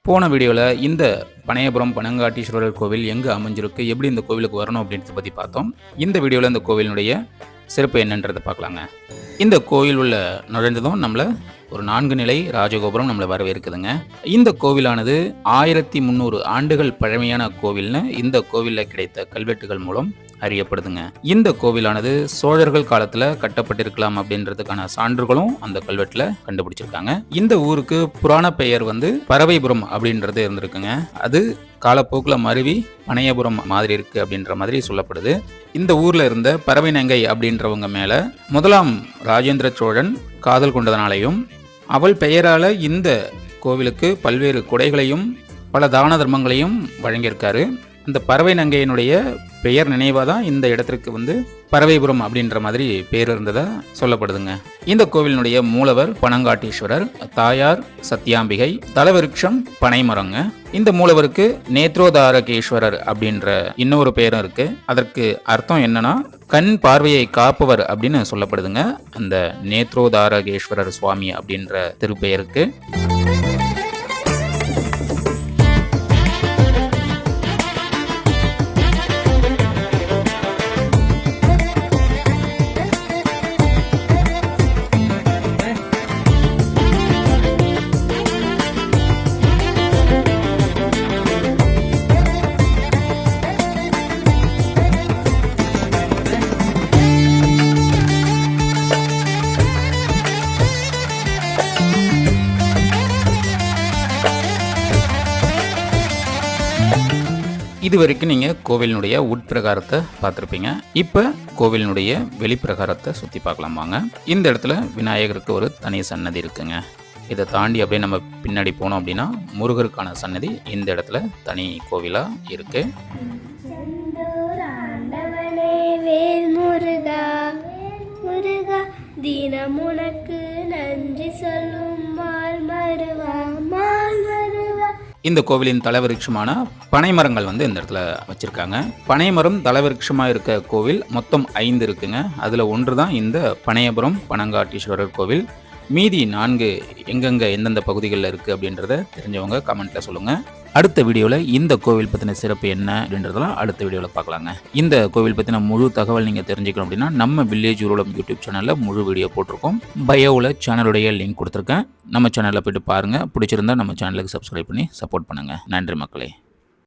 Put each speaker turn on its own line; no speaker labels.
போன வீடியோவில் இந்த பனையபுரம் பனங்காட்டீஸ்வரர் கோவில் எங்கே அமைஞ்சிருக்கு, எப்படி இந்த கோவிலுக்கு வரணும் அப்படின்றத பற்றி பார்த்தோம். இந்த வீடியோவில் இந்த கோவிலினுடைய சிறப்பு என்னன்றதை பார்க்கலாங்க. இந்த கோவில் உள்ள நுழைஞ்சதும் நம்மளை ஒரு 4 நிலை ராஜகோபுரம் நம்மளை வரவேற்குதுங்க. இந்த கோவிலானது 1300 ஆண்டுகள் பழமையான கோவில்னு இந்த கோவிலில் கிடைத்த கல்வெட்டுகள் மூலம் அறியப்படுதுங்க. இந்த கோவிலானது சோழர்கள் காலத்துல கட்டப்பட்டிருக்கலாம் அப்படின்றதுக்கான சான்றுகளும் அந்த கல்வெட்டுல கண்டுபிடிச்சிருக்காங்க. இந்த ஊருக்கு புராண பெயர் பறவைபுரம் அப்படின்றது இருந்திருக்குங்க. அது காலப்போக்குல மருவி பனையபுரம் மாதிரி இருக்கு அப்படின்ற மாதிரி சொல்லப்படுது. இந்த ஊர்ல இருந்த பறவை நங்கை அப்படின்றவங்க மேல முதலாம் ராஜேந்திர சோழன் காதல் கொண்டதனாலையும் அவள் பெயரால இந்த கோவிலுக்கு பல்வேறு கொடைகளையும் பல தான தர்மங்களையும் வழங்கியிருக்காரு. இந்த பறவை நங்கையினுடைய பெயர் நினைவாக தான் இந்த இடத்திற்கு பறவைபுரம் அப்படின்ற மாதிரி பேர் இருந்ததா சொல்லப்படுதுங்க. இந்த கோவிலினுடைய மூலவர் பனங்காட்டீஸ்வரர், தாயார் சத்யாம்பிகை, தலவிருட்சம் பனைமரங்க. இந்த மூலவருக்கு நேத்ரோதாரகேஸ்வரர் அப்படின்ற இன்னொரு பேரும் இருக்கு. அதற்கு அர்த்தம் என்னன்னா கண் பார்வையை காப்பவர் அப்படின்னு சொல்லப்படுதுங்க. அந்த நேத்ரோதாரகேஸ்வரர் சுவாமி அப்படின்ற திருப்பெயருக்கு இது வரைக்கும் நீங்கள் கோவிலினுடைய உட்பிரகாரத்தை பார்த்துருப்பீங்க. இப்போ கோவிலினுடைய வெளிப்பிரகாரத்தை சுற்றி பார்க்கலாம் வாங்க. இந்த இடத்துல விநாயகருக்கு ஒரு தனி சன்னதி இருக்குங்க. இதை தாண்டி அப்படியே நம்ம பின்னாடி போனோம் அப்படின்னா முருகருக்கான சன்னதி இந்த இடத்துல தனி கோவிலாக இருக்கு. இந்த கோவிலின் தலவிருட்சமான பனைமரங்கள் இந்த இடத்துல வச்சிருக்காங்க. பனைமரம் தலவிருட்சமாக இருக்க கோவில் மொத்தம் 5 இருக்குங்க. அதில் ஒன்று தான் இந்த பனையபுரம் பனங்காட்டீஸ்வரர் கோவில். மீதி 4 எங்கெங்கே எந்தெந்த பகுதிகளில் இருக்குது அப்படின்றத தெரிஞ்சவங்க கமெண்ட்டில் சொல்லுங்கள். அடுத்த வீடியோவில் இந்த கோவில் பற்றின சிறப்பு என்ன அப்படின்றதெல்லாம் அடுத்த வீடியோவில் பார்க்கலாங்க. இந்த கோவில் பற்றின முழு தகவல் நீங்கள் தெரிஞ்சுக்கணும் அப்படின்னா நம்ம வில்லேஜ் ஊர்வலம் யூடியூப் சேனலில் முழு வீடியோ போட்டிருக்கோம். பயோவில் சேனலுடைய லிங்க் கொடுத்துருக்கேன். நம்ம சேனலில் போய்ட்டு பாருங்கள். பிடிச்சிருந்தா நம்ம சேனலுக்கு சப்ஸ்கிரைப் பண்ணி சப்போர்ட் பண்ணுங்கள். நன்றி மக்களே.